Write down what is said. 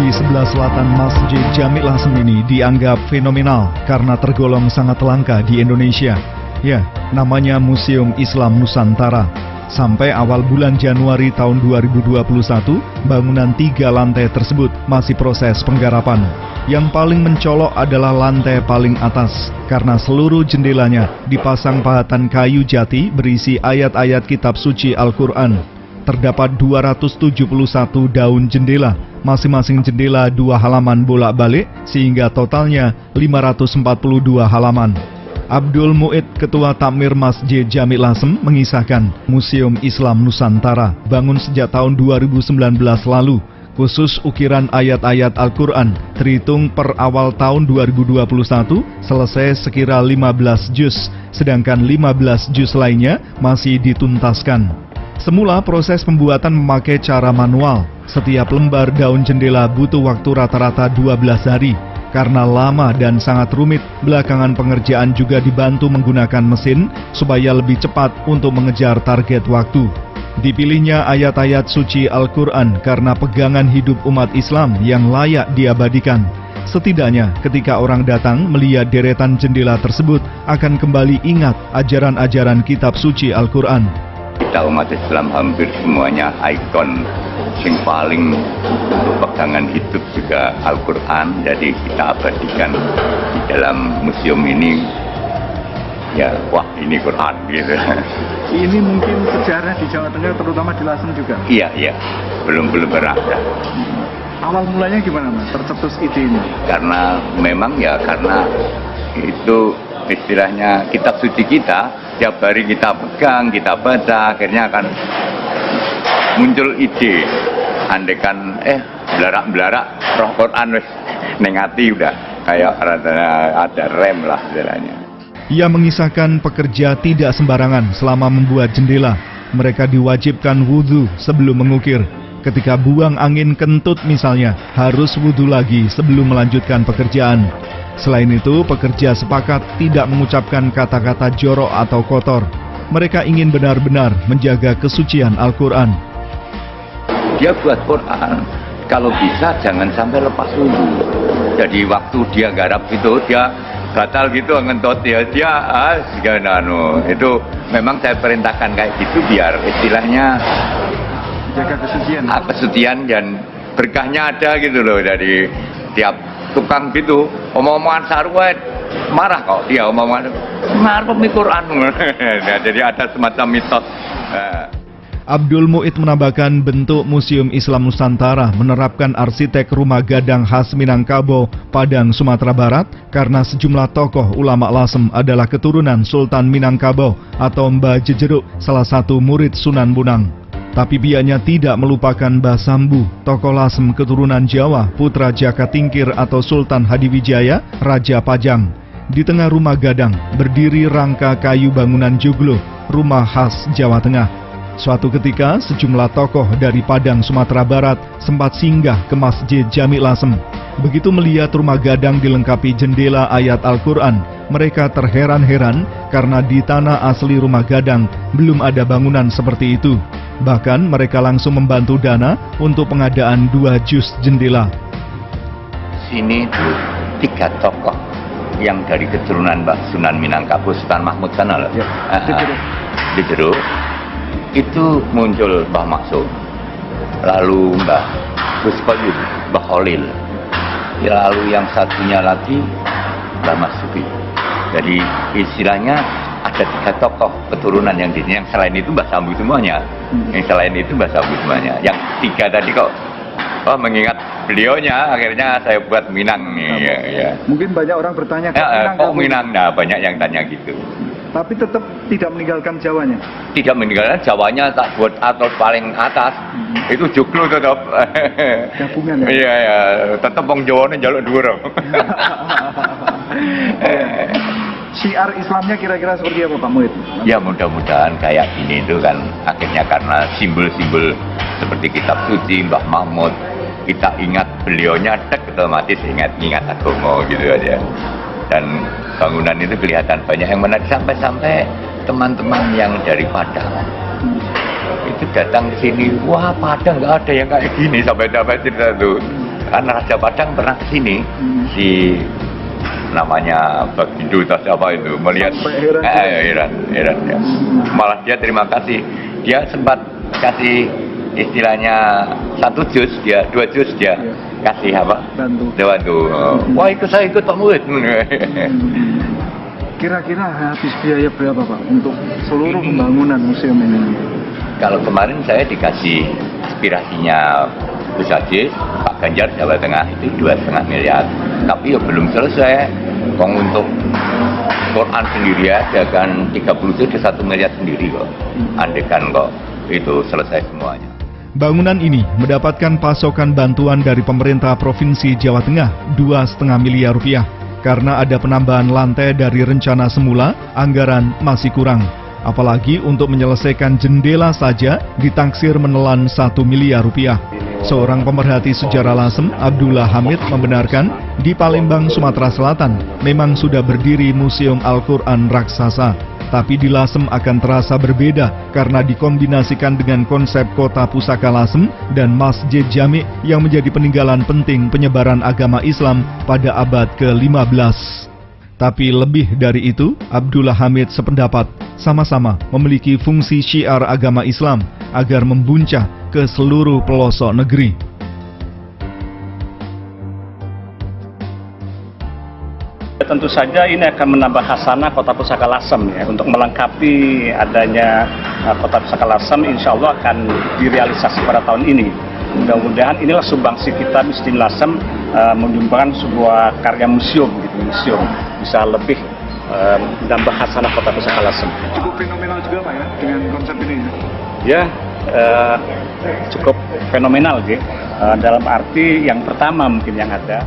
di sebelah selatan Masjid Jami' Lasem ini dianggap fenomenal karena tergolong sangat langka di Indonesia. Ya, namanya Museum Islam Nusantara. Sampai awal bulan Januari tahun 2021, bangunan 3 lantai tersebut masih proses penggarapan. Yang paling mencolok adalah lantai paling atas, karena seluruh jendelanya dipasang pahatan kayu jati berisi ayat-ayat kitab suci Al-Quran. Terdapat 271 daun jendela, masing-masing jendela 2 halaman bolak-balik, sehingga totalnya 542 halaman. Abdul Mu'id, Ketua Takmir Masjid Jami' Lasem, mengisahkan Museum Islam Nusantara bangun sejak tahun 2019 lalu. Khusus ukiran ayat-ayat Al-Quran, terhitung per awal tahun 2021, selesai sekira 15 juz, sedangkan 15 juz lainnya masih dituntaskan. Semula proses pembuatan memakai cara manual. Setiap lembar daun jendela butuh waktu rata-rata 12 hari. Karena lama dan sangat rumit, belakangan pengerjaan juga dibantu menggunakan mesin supaya lebih cepat untuk mengejar target waktu. Dipilihnya ayat-ayat suci Al-Quran karena pegangan hidup umat Islam yang layak diabadikan. Setidaknya ketika orang datang melihat deretan jendela tersebut akan kembali ingat ajaran-ajaran kitab suci Al-Quran. Kita umat Islam hampir semuanya ikon yang paling untuk pegangan hidup juga Al-Quran. Jadi kita abadikan di dalam museum ini. Ya, wah ini Quran gitu. Ini mungkin sejarah di Jawa Tengah, terutama di Lasem juga. Iya, belum berada. Awal mulanya gimana Mas, tercetus ide ini? Karena memang ya karena itu istilahnya kitab suci kita, tiap hari kita pegang, kita baca, akhirnya akan muncul ide. Andekan belarak-belarak roh Quran wis ning ati udah kayak ada rem lah istilahnya. Ia mengisahkan pekerja tidak sembarangan selama membuat jendela. Mereka diwajibkan wudhu sebelum mengukir. Ketika buang angin kentut misalnya, harus wudhu lagi sebelum melanjutkan pekerjaan. Selain itu, pekerja sepakat tidak mengucapkan kata-kata jorok atau kotor. Mereka ingin benar-benar menjaga kesucian Al-Quran. Dia buat Quran, kalau bisa jangan sampai lepas wudhu. Jadi waktu dia garap itu, dia batal gitu ngentot ya, dia itu memang saya perintahkan kayak gitu biar istilahnya jaga kesucian. Kesucian dan berkahnya ada gitu loh dari tiap tukang gitu. Omong-omongan sarwet marah kok dia omongan marah Quran. Nah, jadi ada semacam mitos. Abdul Mu'id menambahkan bentuk Museum Islam Nusantara menerapkan arsitek rumah gadang khas Minangkabau, Padang, Sumatera Barat karena sejumlah tokoh ulama Lasem adalah keturunan Sultan Minangkabau atau Mbah Jejeruk, salah satu murid Sunan Bonang. Tapi bianya tidak melupakan Mbah Sambu, tokoh Lasem keturunan Jawa, putra Jaka Tingkir atau Sultan Hadiwijaya, Raja Pajang. Di tengah rumah gadang berdiri rangka kayu bangunan joglo, rumah khas Jawa Tengah. Suatu ketika, sejumlah tokoh dari Padang, Sumatera Barat sempat singgah ke Masjid Jami' Lasem. Begitu melihat rumah gadang dilengkapi jendela ayat Al-Quran, mereka terheran-heran karena di tanah asli rumah gadang belum ada bangunan seperti itu. Bahkan mereka langsung membantu dana untuk pengadaan 2 juz jendela. Sini tuh 3 tokoh yang dari keturunan Mbah Sunan Minangkabau, Sultan Mahmud sana loh. Di Jeruk. Itu muncul Mbah Maksum, lalu Mbah Gus Koyum, Mbah Khalil, lalu yang satunya lagi Mbah Masuki. Jadi istilahnya ada 3 tokoh keturunan yang di sini. Yang selain itu Mbah Sambu semuanya. Yang selain itu Mbah Sambu semuanya. Yang 3 tadi kok mengingat beliaunya, akhirnya saya buat Minang nih. Ya. Mungkin banyak orang bertanya kok Minang, nah banyak yang tanya gitu. Tapi tetap tidak meninggalkan Jawanya. Tidak meninggalkan Jawanya, tak buat atau paling atas. Itu joglo tetap. Gabungan ya. Iya, tetap wong Jawane njaluk dhuwur. Syiar Islamnya kira-kira seperti apa Pak Mu'id? Ya mudah-mudahan kayak gini itu kan akhirnya karena simbol-simbol seperti kitab suci Mbah Mahmud, kita ingat beliaunya otomatis ingat agama gitu aja. Dan bangunan itu kelihatan banyak yang menarik sampai teman-teman yang dari Padang itu datang ke sini, wah Padang nggak ada yang kayak gini sampai cerita tuh. Kan Raja Padang pernah kesini, si namanya Bagindo atau siapa itu melihat heran ya. Malah dia terima kasih, dia sempat kasih istilahnya 1 juz, dia 2 juz dia kasih apa? Bantu. Wah ikut saya ikut Pak Muhid. Kira-kira habis biaya berapa Pak untuk seluruh pembangunan museum ini? Kalau kemarin saya dikasih aspirasinya Gus Aziz, Pak Ganjar Jawa Tengah itu 2,5 miliar. Tapi ya belum selesai. Kong untuk Quran sendiri aja kan 30 itu 1 miliar sendiri kok. Andekan kok itu selesai semuanya. Bangunan ini mendapatkan pasokan bantuan dari pemerintah Provinsi Jawa Tengah 2,5 miliar rupiah. Karena ada penambahan lantai dari rencana semula, anggaran masih kurang. Apalagi untuk menyelesaikan jendela saja ditaksir menelan 1 miliar rupiah. Seorang pemerhati sejarah Lasem, Abdullah Hamid, membenarkan di Palembang, Sumatera Selatan memang sudah berdiri Museum Al-Quran Raksasa. Tapi di Lasem akan terasa berbeda karena dikombinasikan dengan konsep kota pusaka Lasem dan Masjid Jami' yang menjadi peninggalan penting penyebaran agama Islam pada abad ke-15. Tapi lebih dari itu, Abdullah Hamid sependapat sama-sama memiliki fungsi syiar agama Islam agar membuncah ke seluruh pelosok negeri. Tentu saja ini akan menambah khasanah Kota Pusaka Lasem ya. Untuk melengkapi adanya Kota Pusaka Lasem, insya Allah akan direalisasi pada tahun ini. Mudah-mudahan inilah sumbangsi kita Mistin Lasem menyumbangkan sebuah karya museum, gitu. Museum bisa lebih menambah khasanah Kota Pusaka Lasem. Cukup fenomenal juga Pak ya dengan konsep ini. Ya, cukup fenomenal gitu. Dalam arti yang pertama mungkin yang ada.